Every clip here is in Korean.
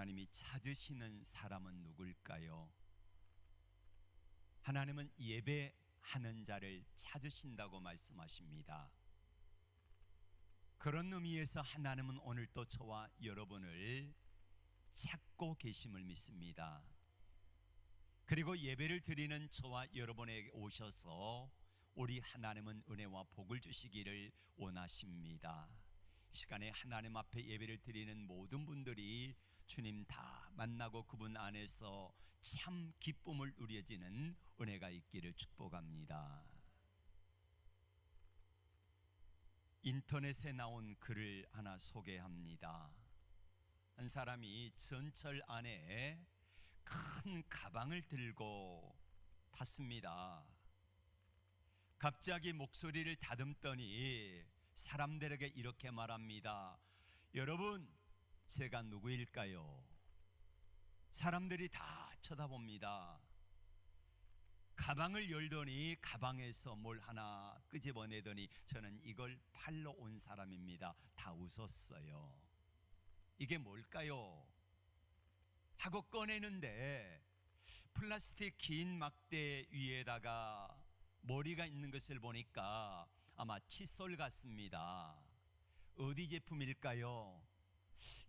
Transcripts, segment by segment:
하나님이 찾으시는 사람은 누굴까요? 하나님은 예배하는 자를 찾으신다고 말씀하십니다. 그런 의미에서 하나님은 오늘 또 저와 여러분을 찾고 계심을 믿습니다. 그리고 예배를 드리는 저와 여러분에게 오셔서 우리 하나님은 은혜와 복을 주시기를 원하십니다. 이 시간에 하나님 앞에 예배를 드리는 모든 분들이 주님 다 만나고 그분 안에서 참 기쁨을 누려지는 은혜가 있기를 축복합니다. 인터넷에 나온 글을 하나 소개합니다. 한 사람이 전철 안에 큰 가방을 들고 탔습니다. 갑자기 목소리를 다듬더니 사람들에게 이렇게 말합니다. 여러분, 제가 누구일까요? 사람들이 다 쳐다봅니다. 가방을 열더니 가방에서 뭘 하나 끄집어내더니 저는 이걸 팔러 온 사람입니다. 다 웃었어요. 이게 뭘까요? 하고 꺼내는데 플라스틱 긴 막대 위에다가 머리가 있는 것을 보니까 아마 칫솔 같습니다. 어디 제품일까요?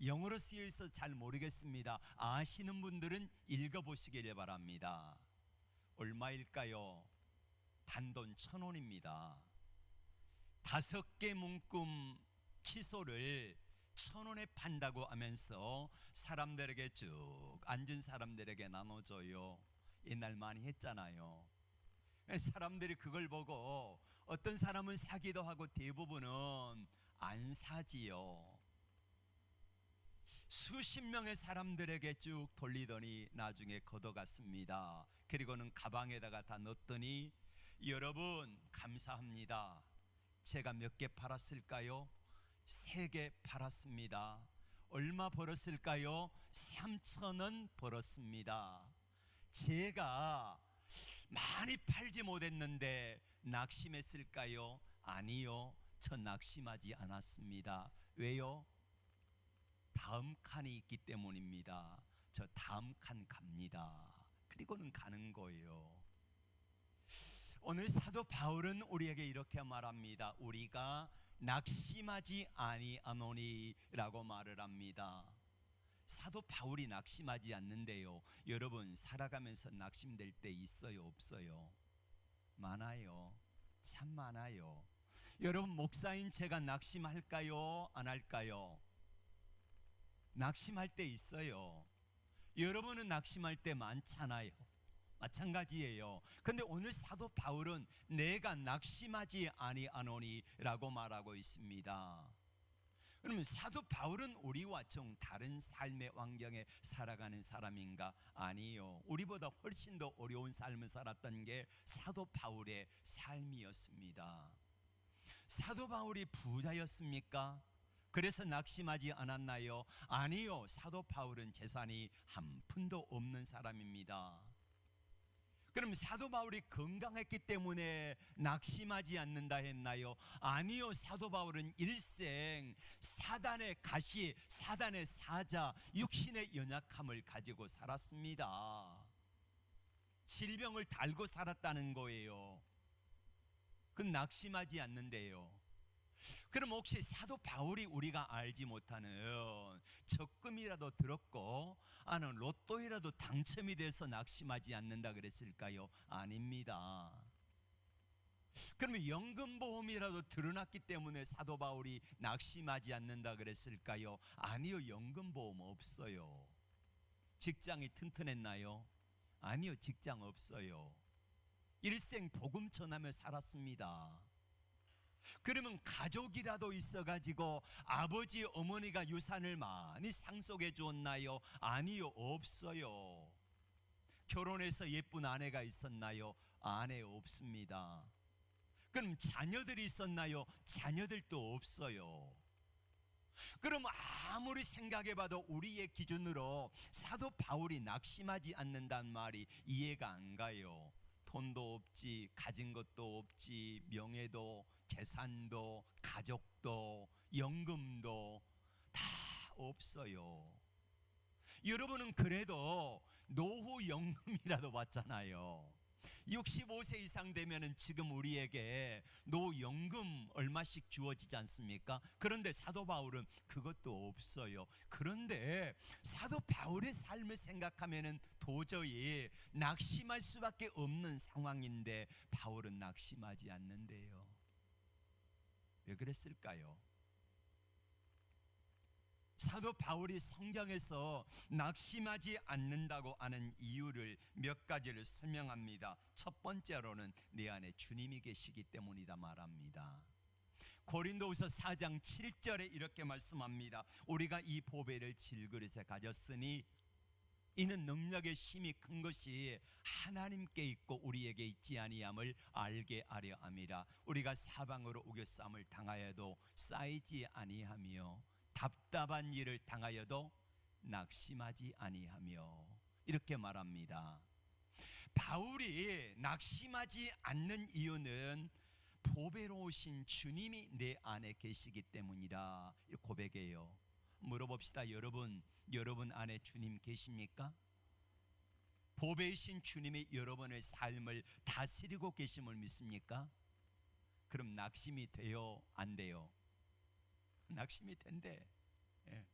영어로 쓰여 있어 잘 모르겠습니다. 아시는 분들은 읽어보시길 바랍니다. 얼마일까요? 단돈 1,000원입니다. 5개 문구 칫솔을 1,000원에 판다고 하면서 사람들에게 쭉 앉은 사람들에게 나눠줘요. 옛날 많이 했잖아요. 사람들이 그걸 보고 어떤 사람은 사기도 하고 대부분은 안 사지요. 수십 명의 사람들에게 쭉 돌리더니 나중에 걷어갔습니다. 그리고는 가방에다가 다 넣었더니 여러분 감사합니다. 제가 몇 개 팔았을까요? 3개 팔았습니다. 얼마 벌었을까요? 3,000원 벌었습니다. 제가 많이 팔지 못했는데 낙심했을까요? 아니요, 저 낙심하지 않았습니다. 왜요? 다음 칸이 있기 때문입니다. 저 다음 칸 갑니다. 그리고는 가는 거예요. 오늘 사도 바울은 우리에게 이렇게 말합니다. 우리가 낙심하지 아니하노니라고 말을 합니다. 사도 바울이 낙심하지 않는데요. 여러분 살아가면서 낙심될 때 있어요, 없어요? 많아요. 참 많아요. 여러분 목사인 제가 낙심할까요? 안 할까요? 낙심할 때 있어요. 여러분은 낙심할 때 많잖아요. 마찬가지예요. 근데 오늘 사도 바울은 내가 낙심하지 아니하노니라고 말하고 있습니다. 그러면 사도 바울은 우리와 좀 다른 삶의 환경에 살아가는 사람인가? 아니요. 우리보다 훨씬 더 어려운 삶을 살았던 게 사도 바울의 삶이었습니다. 사도 바울이 부자였습니까? 그래서 낙심하지 않았나요? 아니요. 사도 바울은 재산이 한 푼도 없는 사람입니다. 그럼 사도 바울이 건강했기 때문에 낙심하지 않는다 했나요? 아니요. 사도 바울은 일생 사단의 가시, 사단의 사자, 육신의 연약함을 가지고 살았습니다. 질병을 달고 살았다는 거예요. 그건 낙심하지 않는데요. 그럼 혹시 사도 바울이 우리가 알지 못하는 적금이라도 들었고 아는 로또이라도 당첨이 돼서 낙심하지 않는다 그랬을까요? 아닙니다. 그러면 연금보험이라도 들어놨기 때문에 사도 바울이 낙심하지 않는다 그랬을까요? 아니요. 연금보험 없어요. 직장이 튼튼했나요? 아니요. 직장 없어요. 일생 복음 전하며 살았습니다. 그러면 가족이라도 있어가지고 아버지 어머니가 유산을 많이 상속해 주었나요? 아니요. 없어요. 결혼해서 예쁜 아내가 있었나요? 아내 없습니다. 그럼 자녀들이 있었나요? 자녀들도 없어요. 그럼 아무리 생각해봐도 우리의 기준으로 사도 바울이 낙심하지 않는다는 말이 이해가 안 가요. 돈도 없지, 가진 것도 없지, 명예도, 재산도, 가족도, 연금도 다 없어요. 여러분은 그래도 노후연금이라도 받잖아요. 65세 이상 되면은 지금 우리에게 노연금 얼마씩 주어지지 않습니까? 그런데 사도 바울은 그것도 없어요. 그런데 사도 바울의 삶을 생각하면은 도저히 낙심할 수밖에 없는 상황인데 바울은 낙심하지 않는데요. 왜 그랬을까요? 사도 바울이 성경에서 낙심하지 않는다고 하는 이유를 몇 가지를 설명합니다. 첫 번째로는 내 안에 주님이 계시기 때문이다 말합니다. 고린도후서 4장 7절에 이렇게 말씀합니다. 우리가 이 보배를 질그릇에 가졌으니 이는 능력의 힘이 큰 것이 하나님께 있고 우리에게 있지 아니함을 알게 하려 함이라. 우리가 사방으로 우겨쌈을 당하여도 쌓이지 아니하며 답답한 일을 당하여도 낙심하지 아니하며, 이렇게 말합니다. 바울이 낙심하지 않는 이유는 보배로우신 주님이 내 안에 계시기 때문이라 고백해요. 물어봅시다. 여러분 안에 주님 계십니까? 보배이신 주님이 여러분의 삶을 다스리고 계심을 믿습니까? 그럼 낙심이 돼요? 안 돼요? 낙심이 된대. 예.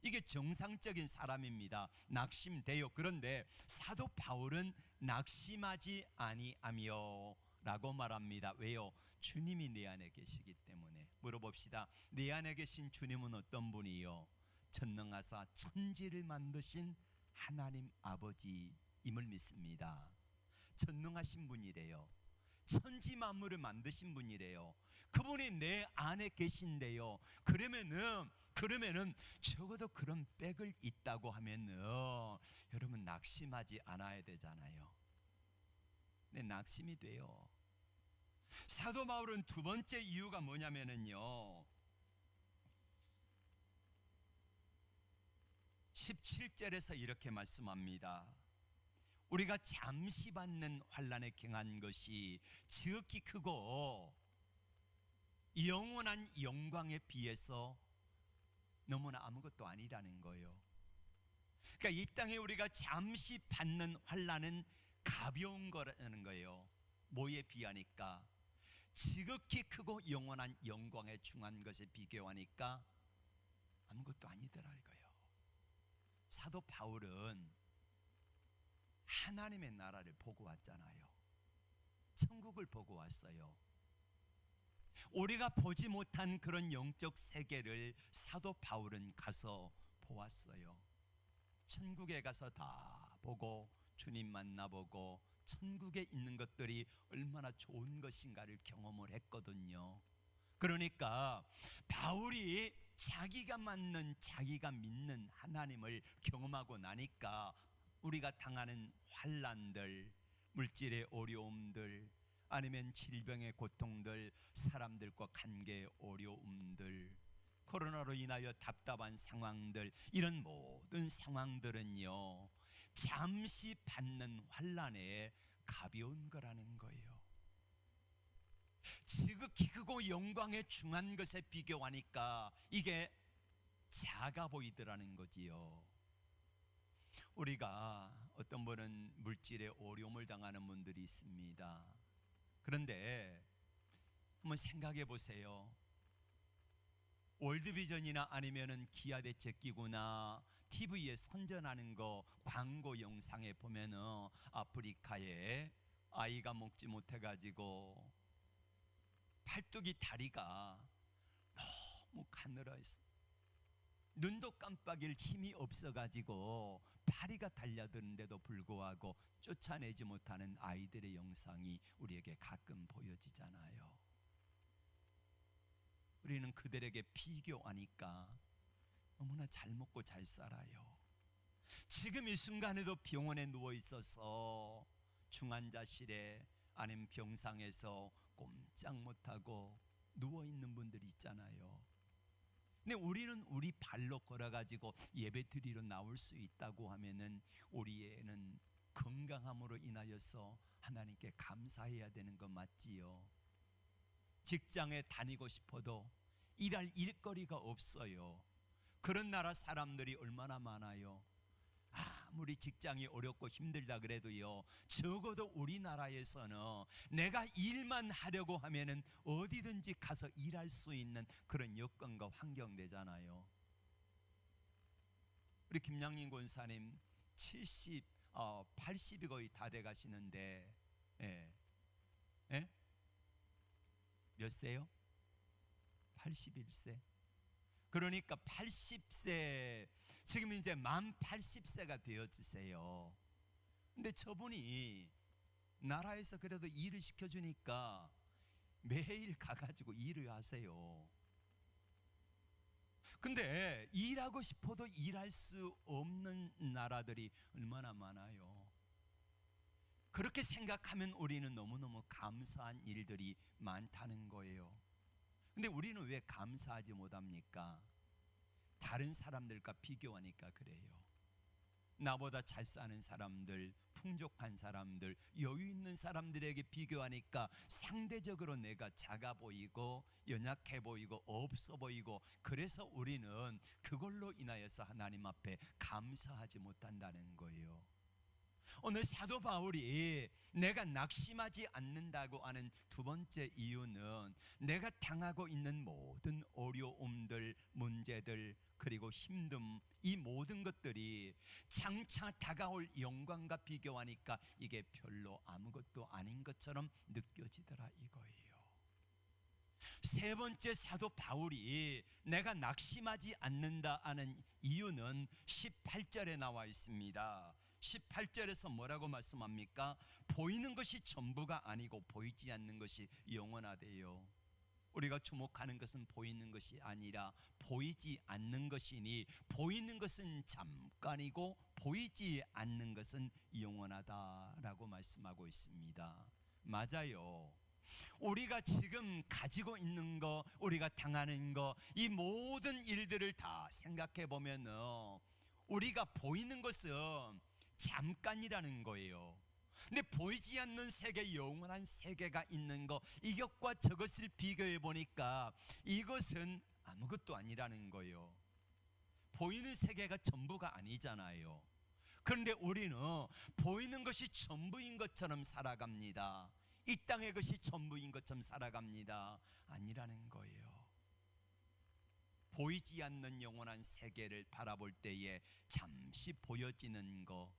이게 정상적인 사람입니다. 낙심돼요. 그런데 사도 바울은 낙심하지 아니하며 라고 말합니다. 왜요? 주님이 내 안에 계시기 때문에. 물어봅시다. 내 안에 계신 주님은 어떤 분이요? 전능하사 천지를 만드신 하나님 아버지임을 믿습니다. 전능하신 분이래요. 천지 만물을 만드신 분이래요. 그분이 내 안에 계신데요. 그러면은 적어도 그런 백을 있다고 하면은 여러분 낙심하지 않아야 되잖아요. 네, 낙심이 돼요. 사도 바울은 두 번째 이유가 뭐냐면은요, 17절에서 이렇게 말씀합니다. 우리가 잠시 받는 환난에 경한 것이 지극히 크고 영원한 영광에 비해서 너무나 아무것도 아니라는 거예요. 그러니까 이 땅에 우리가 잠시 받는 환난은 가벼운 거라는 거예요. 뭐에 비하니까? 지극히 크고 영원한 영광에 중한 것에 비교하니까 아무것도 아니더라 이거예요. 사도 바울은 하나님의 나라를 보고 왔잖아요. 천국을 보고 왔어요. 우리가 보지 못한 그런 영적 세계를 사도 바울은 가서 보았어요. 천국에 가서 다 보고 주님 만나보고 천국에 있는 것들이 얼마나 좋은 것인가를 경험을 했거든요. 그러니까 바울이 자기가 믿는 하나님을 경험하고 나니까 우리가 당하는 환난들, 물질의 어려움들, 아니면 질병의 고통들, 사람들과 관계의 어려움들, 코로나로 인하여 답답한 상황들, 이런 모든 상황들은요 잠시 받는 환난에 가벼운 거라는 거예요. 지극히 크고 영광에 중한 것에 비교하니까 이게 작아 보이더라는 거지요. 우리가 어떤 분은 물질의 어려움을 당하는 분들이 있습니다. 그런데 한번 생각해 보세요. 월드비전이나 아니면은 기아대책기구나 TV에 선전하는 거 광고 영상에 보면은 아프리카에 아이가 먹지 못해 가지고 팔뚝이 다리가 너무 가늘어 있어. 눈도 깜빡일 힘이 없어 가지고 파리가 달려드는데도 불구하고 쫓아내지 못하는 아이들의 영상이 우리에게 가끔 보여지잖아요. 우리는 그들에게 비교하니까 너무나 잘 먹고 잘 살아요. 지금 이 순간에도 병원에 누워 있어서 중환자실에 아니면 병상에서 꼼짝 못하고 누워 있는 분들이 있잖아요. 근데 우리는 우리 발로 걸어가지고 예배 드리러 나올 수 있다고 하면은 우리에는 건강함으로 인하여서 하나님께 감사해야 되는 거 맞지요? 직장에 다니고 싶어도 일할 일거리가 없어요. 그런 나라 사람들이 얼마나 많아요. 아무리 직장이 어렵고 힘들다 그래도요, 적어도 우리나라에서는 내가 일만 하려고 하면은 어디든지 가서 일할 수 있는 그런 여건과 환경 되잖아요. 우리 김양림 권사님 80이 거의 다 돼 가시는데, 예. 예? 몇 세요? 81세. 그러니까 80세, 지금 이제 만 80세가 되어지세요. 근데 저분이 나라에서 그래도 일을 시켜주니까 매일 가가지고 일을 하세요. 근데 일하고 싶어도 일할 수 없는 나라들이 얼마나 많아요. 그렇게 생각하면 우리는 너무너무 감사한 일들이 많다는 거예요. 근데 우리는 왜 감사하지 못합니까? 다른 사람들과 비교하니까 그래요. 나보다 잘 사는 사람들, 풍족한 사람들, 여유 있는 사람들에게 비교하니까 상대적으로 내가 작아 보이고 연약해 보이고 없어 보이고, 그래서 우리는 그걸로 인하여서 하나님 앞에 감사하지 못한다는 거예요. 오늘 사도 바울이 내가 낙심하지 않는다고 하는 두 번째 이유는, 내가 당하고 있는 모든 어려움들, 문제들, 그리고 힘듦, 이 모든 것들이 장차 다가올 영광과 비교하니까 이게 별로 아무것도 아닌 것처럼 느껴지더라 이거예요. 세 번째, 사도 바울이 내가 낙심하지 않는다 하는 이유는 18절에 나와 있습니다. 18절에서 뭐라고 말씀합니까? 보이는 것이 전부가 아니고 보이지 않는 것이 영원하대요. 우리가 주목하는 것은 보이는 것이 아니라 보이지 않는 것이니, 보이는 것은 잠깐이고 보이지 않는 것은 영원하다라고 말씀하고 있습니다. 맞아요. 우리가 지금 가지고 있는 거, 우리가 당하는 거, 이 모든 일들을 다 생각해 보면은 우리가 보이는 것은 잠깐이라는 거예요. 근데 보이지 않는 세계, 영원한 세계가 있는 거, 이것과 저것을 비교해 보니까 이것은 아무것도 아니라는 거예요. 보이는 세계가 전부가 아니잖아요. 그런데 우리는 보이는 것이 전부인 것처럼 살아갑니다. 이 땅의 것이 전부인 것처럼 살아갑니다. 아니라는 거예요. 보이지 않는 영원한 세계를 바라볼 때에 잠시 보여지는 것,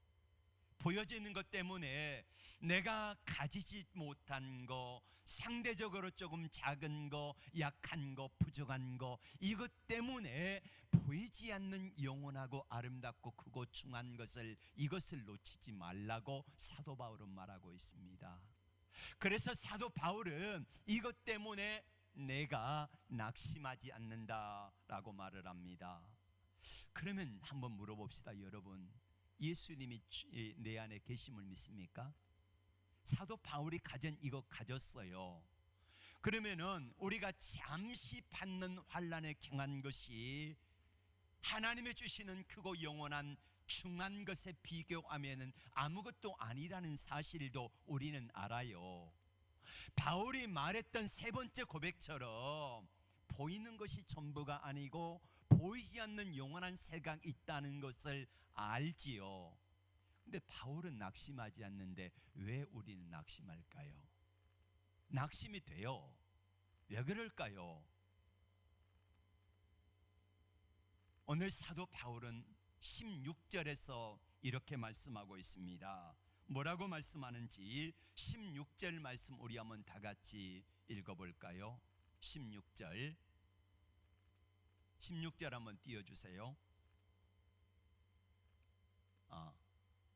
보여지는 것 때문에 내가 가지지 못한 거, 상대적으로 조금 작은 거, 약한 거, 부족한 거, 이것 때문에 보이지 않는 영원하고 아름답고 크고 중한 것을, 이것을 놓치지 말라고 사도 바울은 말하고 있습니다. 그래서 사도 바울은 이것 때문에 내가 낙심하지 않는다라고 말을 합니다. 그러면 한번 물어봅시다. 여러분, 예수님이 내 안에 계심을 믿습니까? 사도 바울이 가진 이거 가졌어요. 그러면은 우리가 잠시 받는 환난에 경한 것이 하나님의 주시는 크고 영원한 중한 것에 비교하면은 아무것도 아니라는 사실도 우리는 알아요. 바울이 말했던 세 번째 고백처럼 보이는 것이 전부가 아니고 보이지 않는 영원한 세계가 있다는 것을 알지요. 근데 바울은 낙심하지 않는데 왜 우리는 낙심할까요? 낙심이 돼요. 왜 그럴까요? 오늘 사도 바울은 16절에서 이렇게 말씀하고 있습니다. 뭐라고 말씀하는지 16절 말씀 우리 한번 다 같이 읽어볼까요? 16절 한번 띄워주세요.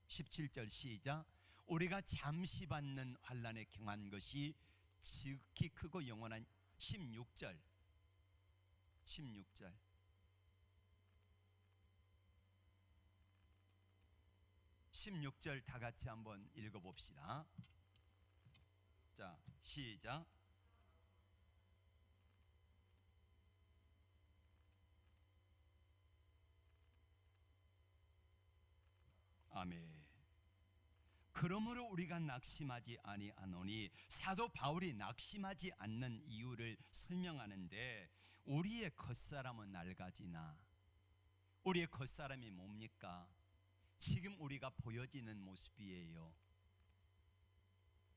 17절 시작. 우리가 잠시 받는 환난에 경한 것이 지극히 크고 영원한 16절 다 같이 한번 읽어봅시다. 자, 시작. 아멘. 그러므로 우리가 낙심하지 아니하노니, 사도 바울이 낙심하지 않는 이유를 설명하는데, 우리의 겉사람은 낡아지나, 우리의 겉사람이 뭡니까? 지금 우리가 보여지는 모습이에요.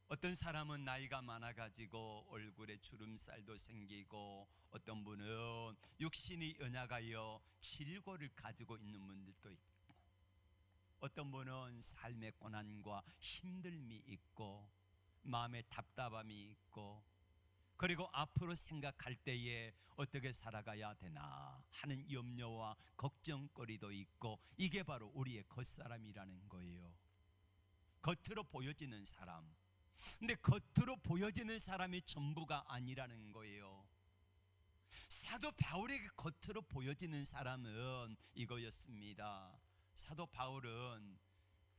어떤 사람은 나이가 많아가지고 얼굴에 주름살도 생기고, 어떤 분은 육신이 연약하여 질고를 가지고 있는 분들도 있고, 어떤 분은 삶의 고난과 힘듦이 있고 마음에 답답함이 있고, 그리고 앞으로 생각할 때에 어떻게 살아가야 되나 하는 염려와 걱정거리도 있고, 이게 바로 우리의 겉사람이라는 거예요. 겉으로 보여지는 사람. 근데 겉으로 보여지는 사람이 전부가 아니라는 거예요. 사도 바울에게 겉으로 보여지는 사람은 이거였습니다. 사도 바울은,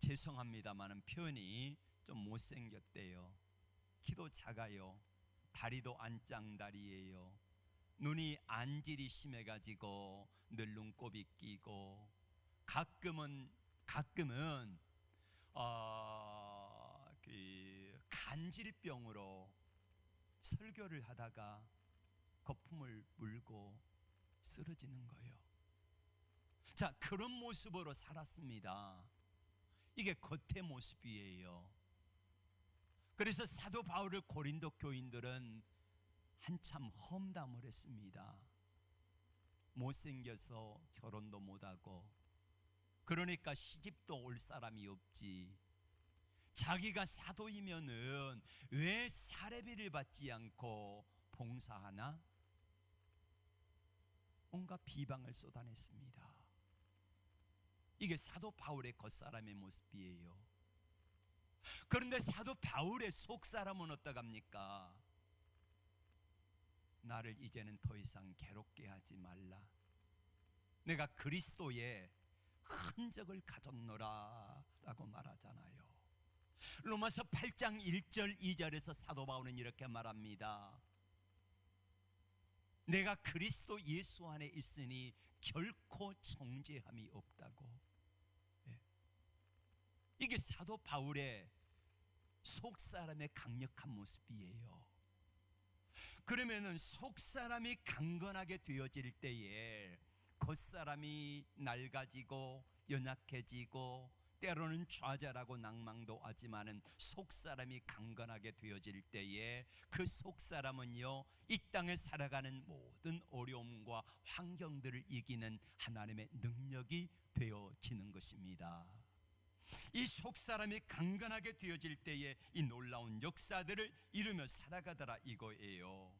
죄송합니다마는 표현이 좀 못생겼대요. 키도 작아요. 다리도 안짱다리예요. 눈이 안질이 심해가지고 늘 눈곱이 끼고, 가끔은 간질병으로 설교를 하다가 거품을 물고 쓰러지는 거예요. 자, 그런 모습으로 살았습니다. 이게 겉의 모습이에요. 그래서 사도 바울을 고린도 교인들은 한참 험담을 했습니다. 못생겨서 결혼도 못하고, 그러니까 시집도 올 사람이 없지. 자기가 사도이면은 왜 사례비를 받지 않고 봉사하나? 온갖 비방을 쏟아냈습니다. 이게 사도 바울의 겉사람의 모습이에요. 그런데 사도 바울의 속사람은 어떡합니까? 나를 이제는 더 이상 괴롭게 하지 말라. 내가 그리스도의 흔적을 가졌노라 라고 말하잖아요. 로마서 8장 1절 2절에서 사도 바울은 이렇게 말합니다. 내가 그리스도 예수 안에 있으니 결코 정죄함이 없다고. 이게 사도 바울의 속사람의 강력한 모습이에요. 그러면은 속사람이 강건하게 되어질 때에 겉사람이 낡아지고 연약해지고 때로는 좌절하고 낭망도 하지만은 속사람이 강건하게 되어질 때에 그 속사람은요, 이 땅에 살아가는 모든 어려움과 환경들을 이기는 하나님의 능력이 되어지는 것입니다. 이 속사람이 강건하게 되어질 때에 이 놀라운 역사들을 이루며 살아가더라 이거예요.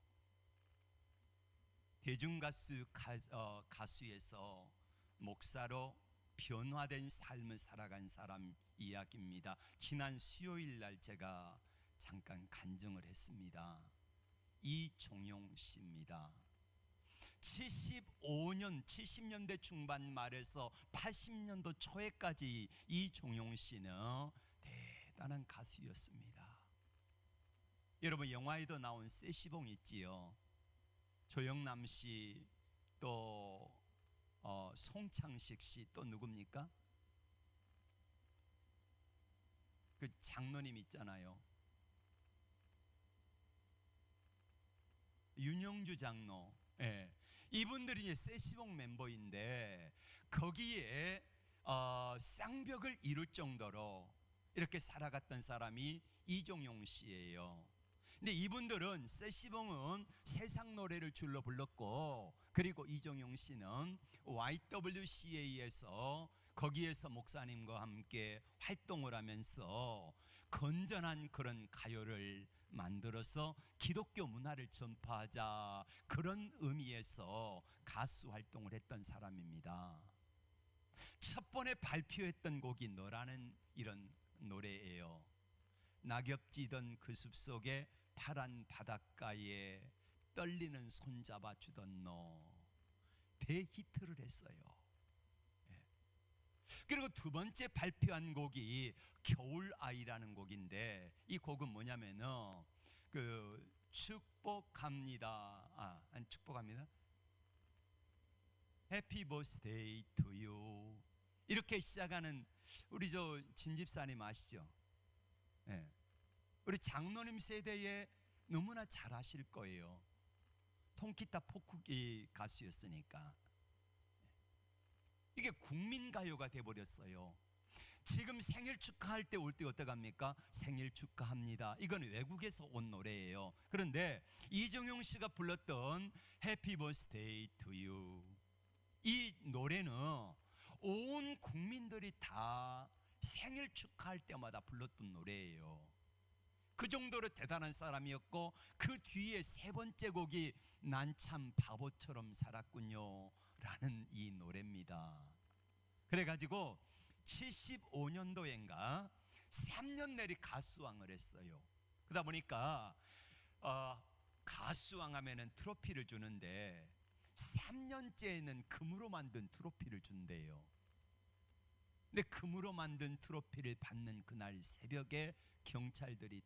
대중가수 가수에서 목사로 변화된 삶을 살아간 사람 이야기입니다. 지난 수요일 날 제가 잠깐 간증을 했습니다. 이종용 씨입니다. 70년대 중반 말에서 80년도 초에까지 이종용 씨는 대단한 가수였습니다. 여러분, 영화에도 나온 세시봉 있지요. 조영남 씨, 또 송창식 씨, 또 누굽니까? 그 장로님 있잖아요. 윤영주 장로. 예. 이분들이 이제 세시봉 멤버인데, 거기에 쌍벽을 이룰 정도로 이렇게 살아갔던 사람이 이종용 씨예요. 근데 이분들은, 세시봉은 세상 노래를 줄로 불렀고, 그리고 이종용 씨는 YWCA에서 거기에서 목사님과 함께 활동을 하면서 건전한 그런 가요를 만들어서 기독교 문화를 전파하자, 그런 의미에서 가수 활동을 했던 사람입니다. 첫 번에 발표했던 곡이 너라는 이런 노래예요. 낙엽지던 그 숲속에 파란 바닷가에 떨리는 손 잡아주던 너, 대히트를 했어요. 그리고 두 번째 발표한 곡이 겨울아이라는 곡인데, 이 곡은 뭐냐면은 축복합니다. 축복합니다. Happy birthday to you. 이렇게 시작하는, 우리 저 진집사님 아시죠? 네. 우리 장로님 세대에 너무나 잘 아실 거예요. 통기타 포크기 가수였으니까. 이게 국민가요가 돼버렸어요. 지금 생일 축하할 때 올 때 어떡합니까? 생일 축하합니다. 이건 외국에서 온 노래예요. 그런데 이정용 씨가 불렀던 Happy Birthday to You, 이 노래는 온 국민들이 다 생일 축하할 때마다 불렀던 노래예요. 그 정도로 대단한 사람이었고, 그 뒤에 세 번째 곡이 난 참 바보처럼 살았군요 라는 이 노래입니다. 그래가지고 75년도인가 3년 내리 가수왕을 했어요. 그러다 보니까 가수왕 하면은 트로피를 주는데 3년째에는 금으로 만든 트로피를 준대요. 근데 금으로 만든 트로피를 받는 그날 새벽에 경찰들이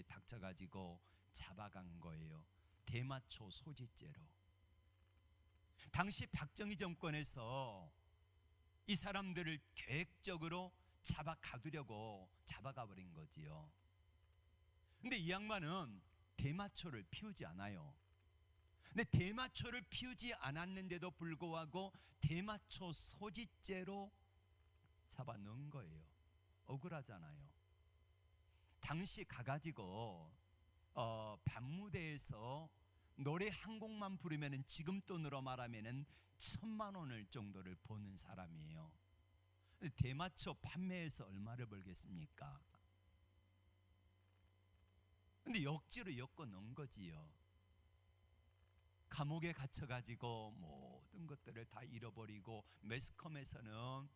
닥쳐가지고 잡아간 거예요. 대마초 소지죄로. 당시 박정희 정권에서 이 사람들을 계획적으로 잡아가두려고 잡아가 버린 거지요. 근데 이 양반은 대마초를 피우지 않아요. 근데 대마초를 피우지 않았는데도 불구하고 대마초 소지죄로 잡아 넣은 거예요. 억울하잖아요. 당시 가가지고 밤무대에서 노래 한 곡만 부르면은 지금 돈으로 말하면은 1,000만 원을 정도를 버는 사람이에요. 근데 대마초 판매해서 얼마를 벌겠습니까? 근데 억지로 엮어 넣은 거지요. 감옥에 갇혀가지고 모든 것들을 다 잃어버리고 매스컴에서는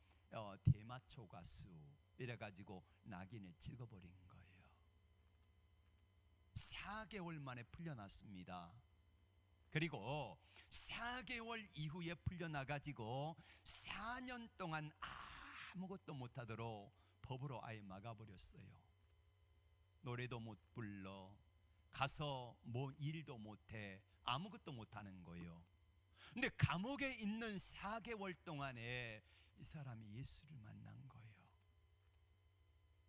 대마초 가수 이래가지고 낙인을 찍어버린 거예요. 4개월 만에 풀려났습니다. 그리고 4개월 이후에 풀려나가지고 4년 동안 아무것도 못하도록 법으로 아예 막아버렸어요. 노래도 못 불러, 가서 뭐 일도 못해, 아무것도 못하는 거예요. 근데 감옥에 있는 4개월 동안에 이 사람이 예수를 만난 거예요.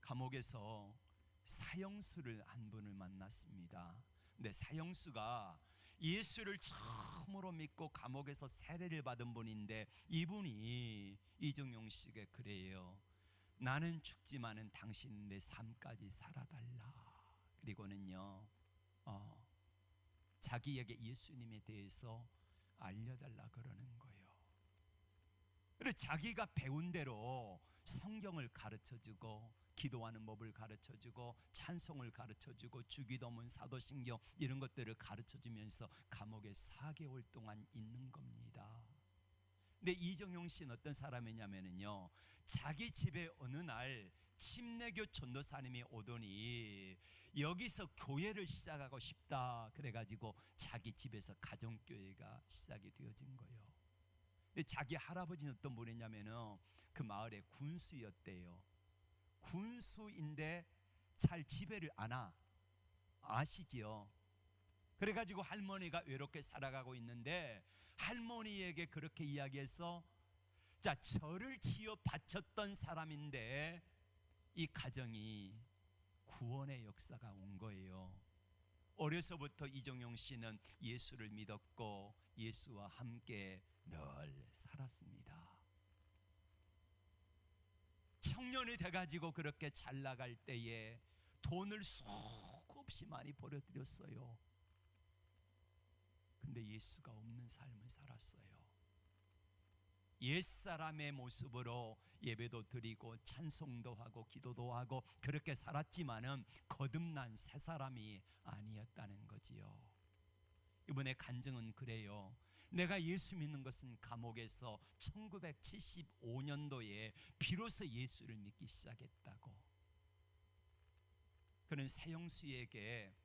감옥에서 사형수를 한 분을 만났습니다. 근데 사형수가 예수를 처음으로 믿고 감옥에서 세례를 받은 분인데, 이분이 이정용 씨가 그래요. 나는 죽지만은 당신 내 삶까지 살아달라. 그리고는요 자기에게 예수님에 대해서 알려달라 그러는 거예요. 그래서 자기가 배운 대로 성경을 가르쳐주고, 기도하는 법을 가르쳐주고, 찬송을 가르쳐주고, 주기도문, 사도신경 이런 것들을 가르쳐주면서 감옥에 4개월 동안 있는 겁니다. 근데 이정용 씨는 어떤 사람이냐면요, 자기 집에 어느 날 침례교 전도사님이 오더니 여기서 교회를 시작하고 싶다 그래가지고 자기 집에서 가정교회가 시작이 되어진 거예요. 자기 할아버지는 어떤 분이냐면은 그 마을의 군수였대요. 군수인데 잘 지배를 안 아시지요? 그래가지고 할머니가 외롭게 살아가고 있는데 할머니에게 그렇게 이야기해서, 자, 절을 지어 바쳤던 사람인데 이 가정이 구원의 역사가 온 거예요. 어려서부터 이정용 씨는 예수를 믿었고 예수와 함께 늘 살았습니다. 청년이 돼가지고 그렇게 잘 나갈 때에 돈을 수없이 많이 벌어들였어요. 근데 예수가 없는 삶을 살았어요. 옛사람의 모습으로 예배도 드리고 찬송도 하고 기도도 하고 그렇게 살았지만은 거듭난 새 사람이 아니었다는 거지요. 이번에 간증은 그래요. 내가 예수 믿는 것은 감옥에서 1975년도에 비로소 예수를 믿기 시작했다고. 그는 사형수에게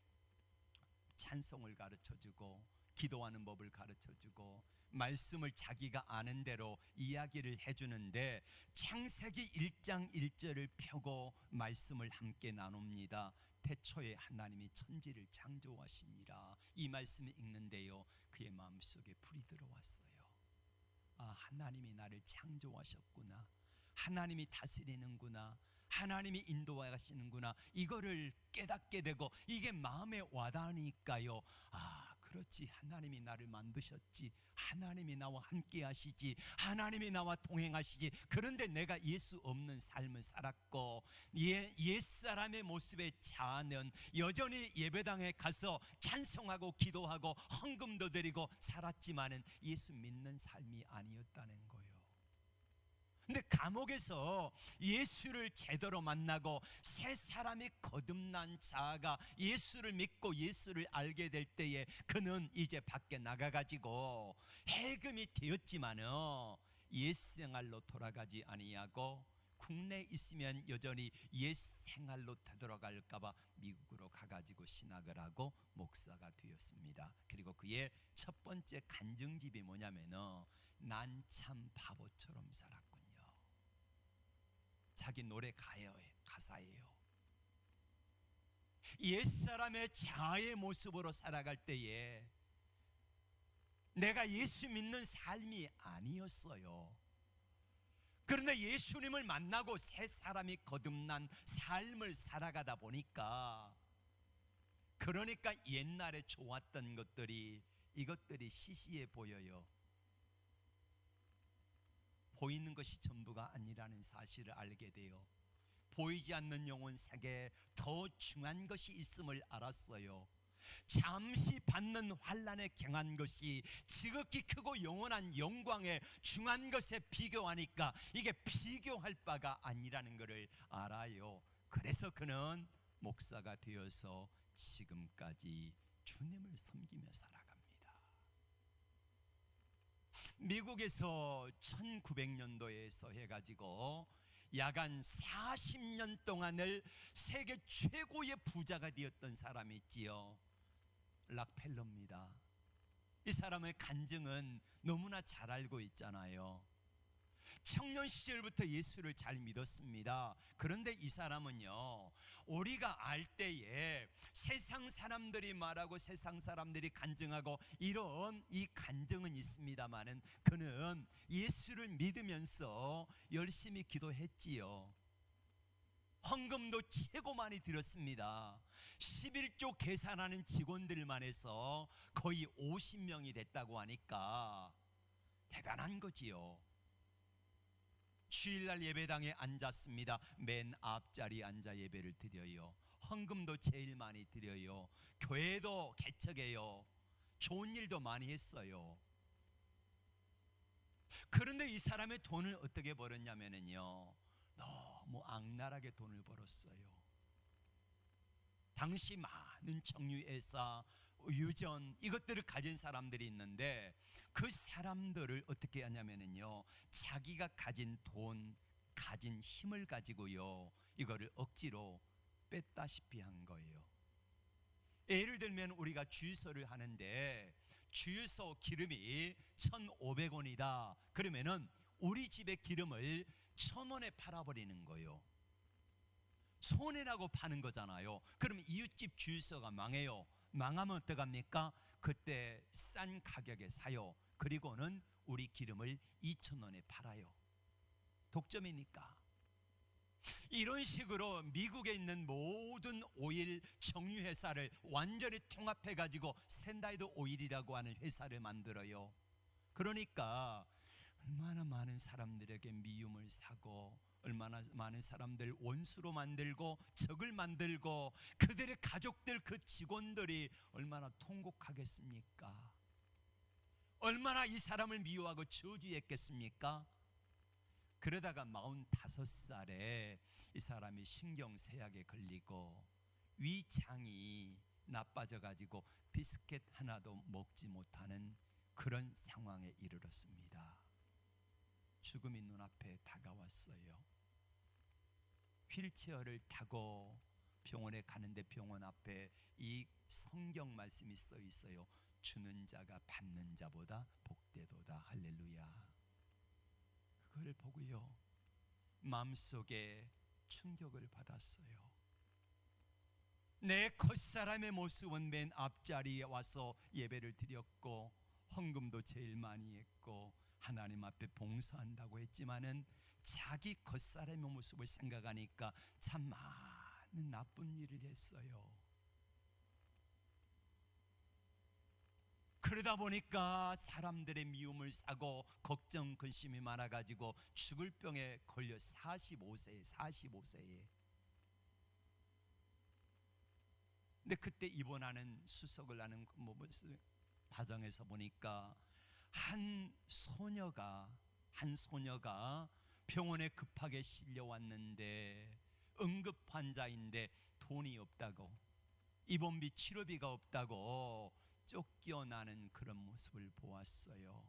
찬송을 가르쳐주고 기도하는 법을 가르쳐주고 말씀을 자기가 아는 대로 이야기를 해주는데, 창세기 1장 1절을 펴고 말씀을 함께 나눕니다. 태초에 하나님이 천지를 창조하시니라. 이 말씀을 읽는데요, 그의 마음속에 불이 들어왔어요. 하나님이 나를 창조하셨구나, 하나님이 다스리는구나, 하나님이 인도하시는구나, 이거를 깨닫게 되고 이게 마음에 와닿으니까요, 그렇지, 하나님이 나를 만드셨지, 하나님이 나와 함께 하시지, 하나님이 나와 동행하시지. 그런데 내가 예수 없는 삶을 살았고 옛사람의 모습에 차는 여전히 예배당에 가서 찬송하고 기도하고 헌금도 드리고 살았지만은 예수 믿는 삶이 아니었다는 거예요. 근데 감옥에서 예수를 제대로 만나고 새 사람이 거듭난 자가 예수를 믿고 예수를 알게 될 때에 그는 이제 밖에 나가가지고 해금이 되었지만은 옛 생활로 돌아가지 아니하고 국내에 있으면 여전히 옛 생활로 되돌아갈까봐 미국으로 가가지고 신학을 하고 목사가 되었습니다. 그리고 그의 첫 번째 간증집이 뭐냐면은 난 참 바보처럼 살았군요. 자기 노래 가사예요. 옛사람의 자아의 모습으로 살아갈 때에 내가 예수 믿는 삶이 아니었어요. 그런데 예수님을 만나고 새 사람이 거듭난 삶을 살아가다 보니까, 그러니까 옛날에 좋았던 것들이 이것들이 시시해 보여요. 보이는 것이 전부가 아니라는 사실을 알게 돼요. 보이지 않는 영혼 세계에 더 중요한 것이 있음을 알았어요. 잠시 받는 환난에 경한 것이 지극히 크고 영원한 영광에 중한 것에 비교하니까 이게 비교할 바가 아니라는 것을 알아요. 그래서 그는 목사가 되어서 지금까지 주님을 섬기며 살아갑니다. 미국에서 1900년도에서 해가지고 야간 40년 동안을 세계 최고의 부자가 되었던 사람이 있지요. 락펠러입니다. 이 사람의 간증은 너무나 잘 알고 있잖아요. 청년 시절부터 예수를 잘 믿었습니다. 그런데 이 사람은요, 우리가 알 때에 세상 사람들이 말하고 세상 사람들이 간증하고 이런 이 간증은 있습니다마는 그는 예수를 믿으면서 열심히 기도했지요. 헌금도 최고 많이 드렸습니다. 11조 계산하는 직원들만 해서 거의 50명이 됐다고 하니까 대단한 거지요. 주일날 예배당에 앉았습니다. 맨 앞자리에 앉아 예배를 드려요. 헌금도 제일 많이 드려요. 교회도 개척해요. 좋은 일도 많이 했어요. 그런데 이 사람의 돈을 어떻게 벌었냐면요, 너무 악랄하게 돈을 벌었어요. 당시 많은 정유회사, 유전 이것들을 가진 사람들이 있는데 그 사람들을 어떻게 하냐면요, 자기가 가진 돈, 가진 힘을 가지고요, 이거를 억지로 뺐다시피 한 거예요. 예를 들면 우리가 주유소를 하는데 주유소 기름이 1,500원이다. 그러면은 우리 집의 기름을 1,000원에 팔아버리는 거예요. 손해라고 파는 거잖아요. 그러면 이웃집 주유소가 망해요. 망하면 어떡합니까? 그때 싼 가격에 사요. 그리고는 우리 기름을 2,000원에 팔아요. 독점이니까. 이런 식으로 미국에 있는 모든 오일 정유회사를 완전히 통합해가지고 스탠다드 오일이라고 하는 회사를 만들어요. 그러니까 얼마나 많은 사람들에게 미움을 사고, 얼마나 많은 사람들 원수로 만들고 적을 만들고, 그들의 가족들, 그 직원들이 얼마나 통곡하겠습니까? 얼마나 이 사람을 미워하고 저주했겠습니까? 그러다가 45살에 이 사람이 신경쇠약에 걸리고 위장이 나빠져가지고 비스켓 하나도 먹지 못하는 그런 상황에 이르렀습니다. 죽음이 눈앞에 다가왔어요. 휠체어를 타고 병원에 가는데 병원 앞에 이 성경 말씀이 써 있어요. 주는 자가 받는 자보다 복되도다. 할렐루야. 그걸 보고요, 마음속에 충격을 받았어요. 내 겉사람의 모습은 맨 앞자리에 와서 예배를 드렸고 헌금도 제일 많이 했고 하나님 앞에 봉사한다고 했지만은 자기 겉사람의 모습을 생각하니까 참 많은 나쁜 일을 했어요. 그러다 보니까 사람들의 미움을 사고 걱정 근심이 많아가지고 죽을 병에 걸려 45세에. 근데 그때 입원하는 수속을 하는 과정에서 보니까 한 소녀가 병원에 급하게 실려왔는데 응급 환자인데 돈이 없다고, 입원비 치료비가 없다고 쫓겨나는 그런 모습을 보았어요.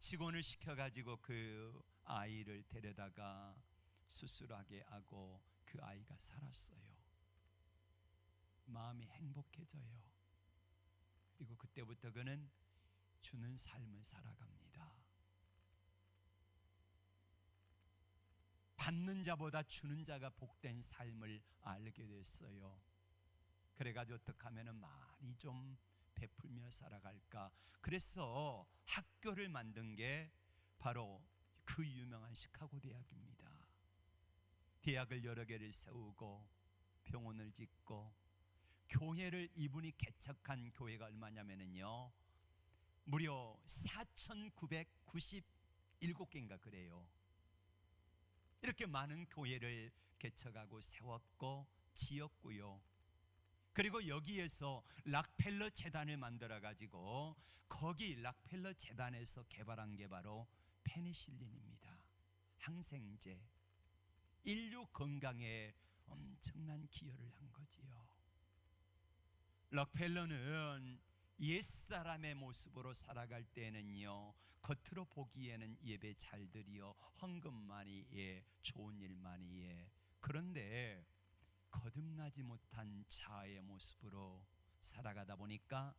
직원을 시켜가지고 그 아이를 데려다가 수술하게 하고 그 아이가 살았어요. 마음이 행복해져요. 그리고 그때부터 그는 주는 삶을 살아갑니다. 받는 자보다 주는 자가 복된 삶을 알게 됐어요. 그래가지고 어떻게 하면 많이 좀 베풀며 살아갈까. 그래서 학교를 만든 게 바로 그 유명한 시카고 대학입니다. 대학을 여러 개를 세우고 병원을 짓고 교회를, 이분이 개척한 교회가 얼마냐면요, 무려 4,997개인가 그래요. 이렇게 많은 교회를 개척하고 세웠고 지었고요. 그리고 여기에서 락펠러 재단을 만들어 가지고 거기 락펠러 재단에서 개발한 게 바로 페니실린입니다. 항생제. 인류 건강에 엄청난 기여를 한 거지요. 락펠러는 옛사람의 모습으로 살아갈 때는요, 겉으로 보기에는 예배 잘 드리어 헌금많이 좋은 일많이 그런데 거듭나지 못한 자아의 모습으로 살아가다 보니까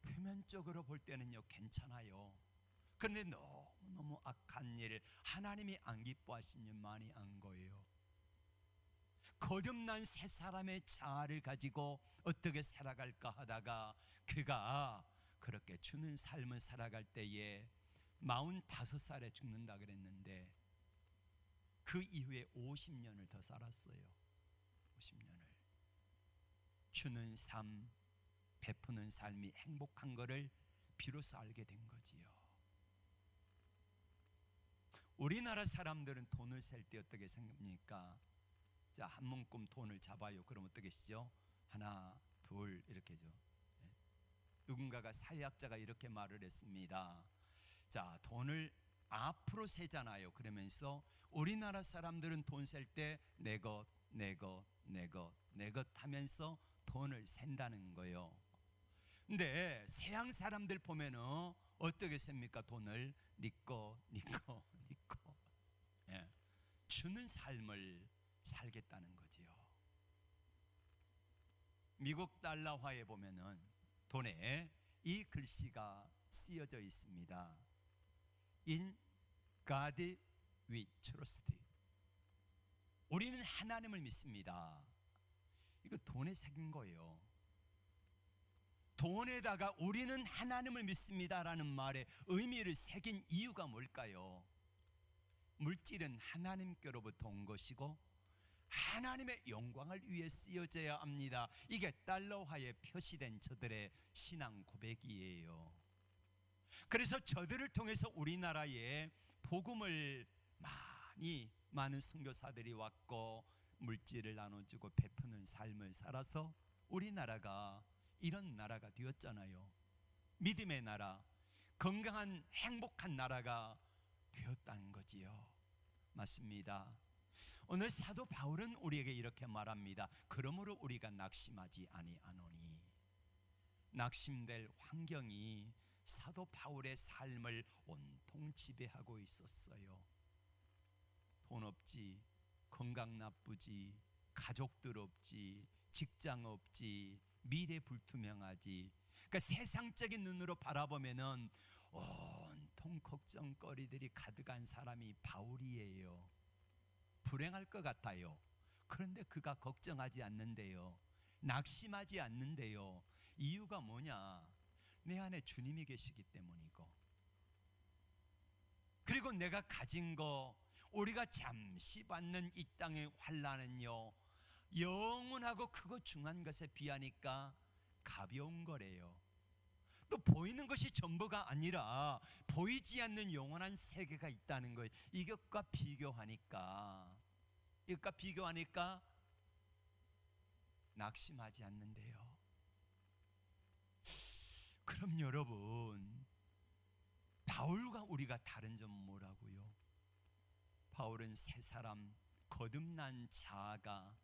표면적으로 볼 때는요 괜찮아요. 그런데 너무 악한 일, 하나님이 안 기뻐하신 일 많이 한 거예요. 거듭난 새 사람의 자아를 가지고 어떻게 살아갈까 하다가 그가 그렇게 주는 삶을 살아갈 때에 45살에 죽는다 그랬는데 그 이후에 50년을 더 살았어요. 50년을. 주는 삶, 베푸는 삶이 행복한 것을 비로소 알게 된 거지요. 우리나라 사람들은 돈을 셀 때 어떻게 생각합니까? 자, 한 문금 돈을 잡아요. 그럼 어떻게 시죠? 하나, 둘 이렇게죠. 누군가가 사회학자가 이렇게 말을 했습니다. 자, 돈을 앞으로 세잖아요. 그러면서 우리나라 사람들은 돈 셀 때 내 것 하면서 돈을 센다는 거예요. 근데 서양 사람들 보면은 어떻게 셉니까? 돈을 니 거. 주는 삶을 살겠다는 거지요. 미국 달러화에 보면은 돈에 이 글씨가 쓰여져 있습니다. In God we trust. 우리는 하나님을 믿습니다. 이거 돈에 새긴 거예요. 돈에다가 우리는 하나님을 믿습니다라는 말에 의미를 새긴 이유가 뭘까요? 물질은 하나님께로부터 온 것이고 하나님의 영광을 위해 쓰여져야 합니다. 이게 달러화에 표시된 저들의 신앙 고백이에요. 그래서 저들을 통해서 우리나라에 복음을 많은 선교사들이 왔고 물질을 나눠주고 베푸는 삶을 살아서 우리나라가 이런 나라가 되었잖아요. 믿음의 나라, 건강한 행복한 나라가 되었다는 거지요. 맞습니다. 오늘 사도 바울은 우리에게 이렇게 말합니다. 그러므로 우리가 낙심하지 아니하노니. 낙심될 환경이 사도 바울의 삶을 온통 지배하고 있었어요. 돈 없지, 건강 나쁘지, 가족들 없지, 직장 없지, 미래 불투명하지. 그러니까 세상적인 눈으로 바라보면은 온통 걱정거리들이 가득한 사람이 바울이에요. 불행할 것 같아요. 그런데 그가 걱정하지 않는데요, 낙심하지 않는데요. 이유가 뭐냐? 내 안에 주님이 계시기 때문이고, 그리고 내가 가진 거, 우리가 잠시 받는 이 땅의 환난은요 영원하고 크고 중한 것에 비하니까 가벼운 거래요. 또 보이는 것이 전부가 아니라 보이지 않는 영원한 세계가 있다는 거예요. 이것과 비교하니까 낙심하지 않는데요. 그럼 여러분, 바울과 우리가 다른 점은 뭐라고요? 바울은 새 사람, 거듭난 자아가,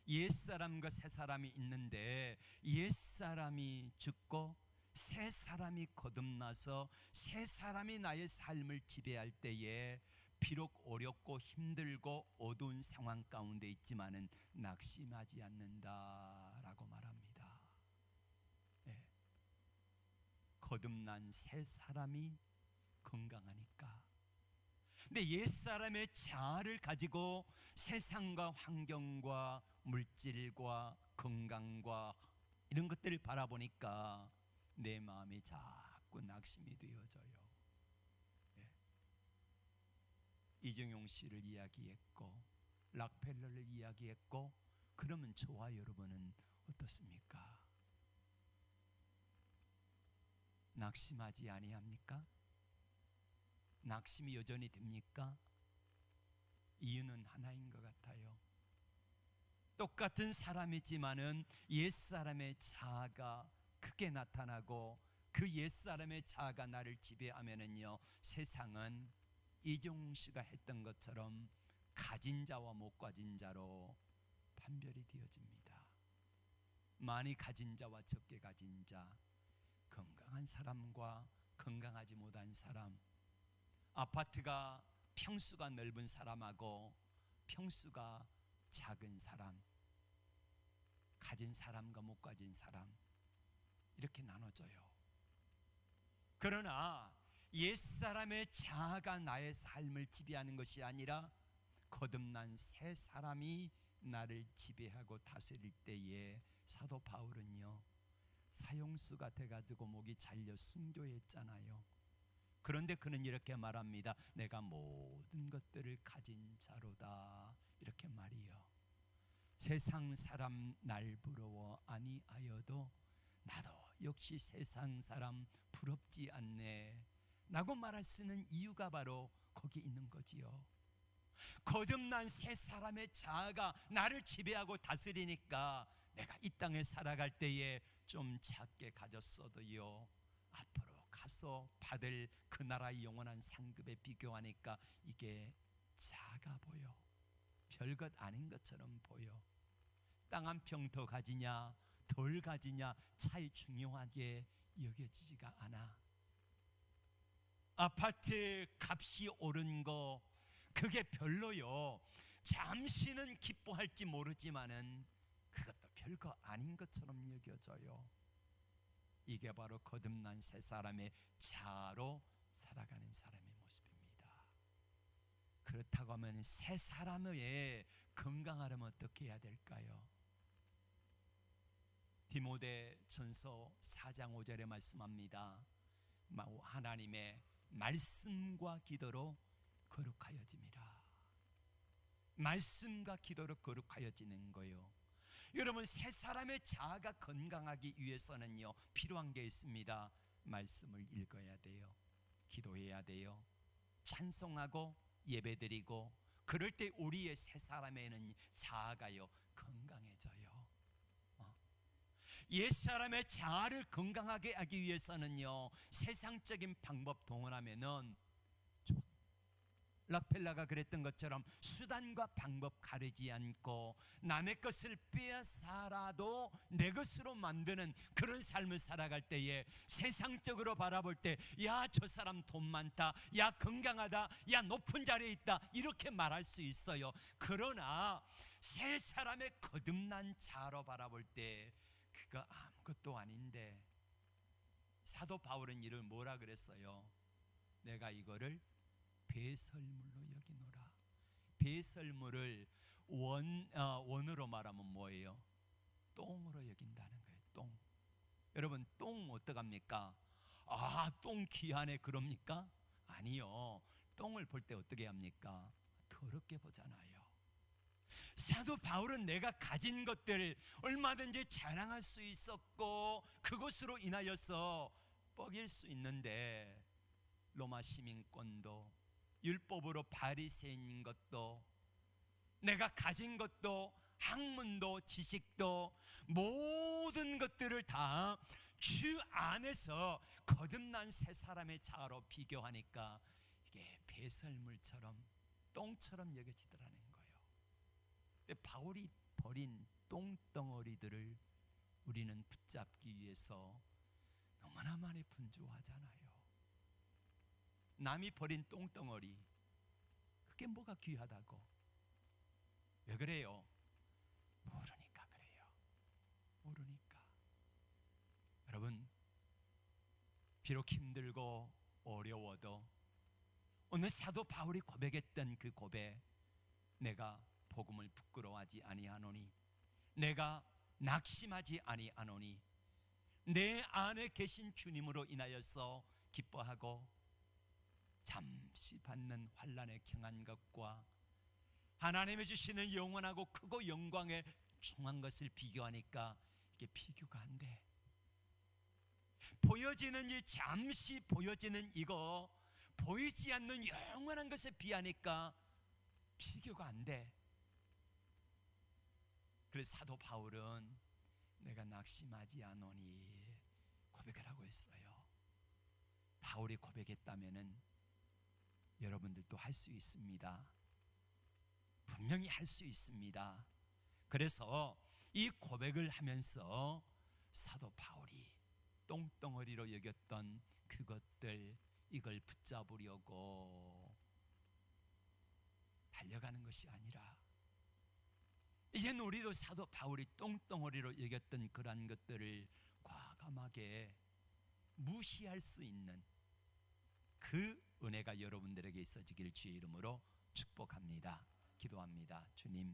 옛사람과 새 사람이 있는데 옛사람이 죽고 새 사람이 거듭나서 새 사람이 나의 삶을 지배할 때에 비록 어렵고 힘들고 어두운 상황 가운데 있지만은 낙심하지 않는다라고 말합니다. 네. 거듭난 새 사람이 건강하니까. 근데 옛사람의 자아를 가지고 세상과 환경과 물질과 건강과 이런 것들을 바라보니까 내 마음이 자꾸 낙심이 되어져요. 예. 이정용 씨를 이야기했고 락펠러를 이야기했고, 그러면 저와 여러분은 어떻습니까? 낙심하지 아니합니까? 낙심이 여전히 됩니까? 이유는 하나인 것 같아요. 똑같은 사람이지만은 옛사람의 자아가 크게 나타나고 그 옛사람의 자아가 나를 지배하면은요, 세상은 이종웅 씨가 했던 것처럼 가진 자와 못 가진 자로 판별이 되어집니다. 많이 가진 자와 적게 가진 자, 건강한 사람과 건강하지 못한 사람, 아파트가 평수가 넓은 사람하고 평수가 작은 사람, 가진 사람과 못 가진 사람, 이렇게 나눠져요. 그러나 옛사람의 자아가 나의 삶을 지배하는 것이 아니라 거듭난 새 사람이 나를 지배하고 다스릴 때에 사도 바울은요, 사형수가 돼가지고 목이 잘려 순교했잖아요. 그런데 그는 이렇게 말합니다. 내가 모든 것들을 가진 자로다, 이렇게 말이요. 세상 사람 날 부러워 아니하여도 나도 역시 세상 사람 부럽지 않네 라고 말할 수 있는 이유가 바로 거기 있는 거지요. 거듭난 새 사람의 자아가 나를 지배하고 다스리니까 내가 이 땅에 살아갈 때에 좀 작게 가졌어도요, 앞으로 가서 받을 그 나라의 영원한 상급에 비교하니까 이게 작아 보여. 별것 아닌 것처럼 보여. 땅 한 평 더 가지냐 덜 가지냐 차이 중요하게 여겨지지가 않아. 아파트 값이 오른 거 그게 별로요. 잠시는 기뻐할지 모르지만은 그것도 별거 아닌 것처럼 여겨져요. 이게 바로 거듭난 새 사람의 자아로 살아가는 사람의 모습입니다. 그렇다고 하면 새 사람의 건강하려면 어떻게 해야 될까요? 디모데전서 4장 5절에 말씀합니다. 하나님의 말씀과 기도로 거룩하여짐이라. 말씀과 기도로 거룩하여지는 거요. 여러분, 새 사람의 자아가 건강하기 위해서는요, 필요한 게 있습니다. 말씀을 읽어야 돼요. 기도해야 돼요. 찬송하고 예배드리고, 그럴 때 우리의 새 사람에는 자아가요 건강해져요. 옛사람의 자아를 건강하게 하기 위해서는요, 세상적인 방법 동원하면은 락펠라가 그랬던 것처럼 수단과 방법 가리지 않고 남의 것을 빼앗아라도 내 것으로 만드는 그런 삶을 살아갈 때에 세상적으로 바라볼 때, 야, 저 사람 돈 많다, 야, 건강하다, 야, 높은 자리에 있다, 이렇게 말할 수 있어요. 그러나 새 사람의 거듭난 자로 바라볼 때 그거 아무것도 아닌데, 사도 바울은 이를 뭐라 그랬어요? 내가 이거를 배설물로 여기노라. 배설물을 원어로 말하면 뭐예요? 똥으로 여긴다는 거예요. 똥. 여러분, 똥 어떡합니까? 아, 똥 귀하네 그럽니까? 아니요. 똥을 볼 때 어떻게 합니까? 더럽게 보잖아요. 사도 바울은 내가 가진 것들을 얼마든지 자랑할 수 있었고 그것으로 인하여서 뻐길 수 있는데 로마 시민권도 율법으로 바리새인인 것도 내가 가진 것도 학문도 지식도 모든 것들을 다 주 안에서 거듭난 새 사람의 자아로 비교하니까 이게 배설물처럼 똥처럼 여겨지더라는 거예요. 바울이 버린 똥덩어리들을 우리는 붙잡기 위해서 너무나 많이 분주하잖아요. 남이 버린 똥덩어리, 그게 뭐가 귀하다고? 왜 그래요? 모르니까 그래요. 모르니까. 여러분, 비록 힘들고 어려워도 오늘 사도 바울이 고백했던 그 고백, 내가 복음을 부끄러워하지 아니하노니, 내가 낙심하지 아니하노니, 내 안에 계신 주님으로 인하여서 기뻐하고 잠시 받는 환난에 경한 것과 하나님이 주시는 영원하고 크고 영광에 중한 것을 비교하니까 이게 비교가 안 돼. 보여지는 이 잠시 보여지는 이거, 보이지 않는 영원한 것에 비하니까 비교가 안 돼. 그래서 사도 바울은 내가 낙심하지 않으니 고백을 하고 있어요. 바울이 고백했다면은 여러분들도 할 수 있습니다. 분명히 할 수 있습니다. 그래서 이 고백을 하면서 사도 바울이 똥덩어리로 여겼던 그것들, 이걸 붙잡으려고 달려가는 것이 아니라 이젠 우리도 사도 바울이 똥덩어리로 여겼던 그러한 것들을 과감하게 무시할 수 있는 그 은혜가 여러분들에게 있어지기를 주의 이름으로 축복합니다. 기도합니다. 주님,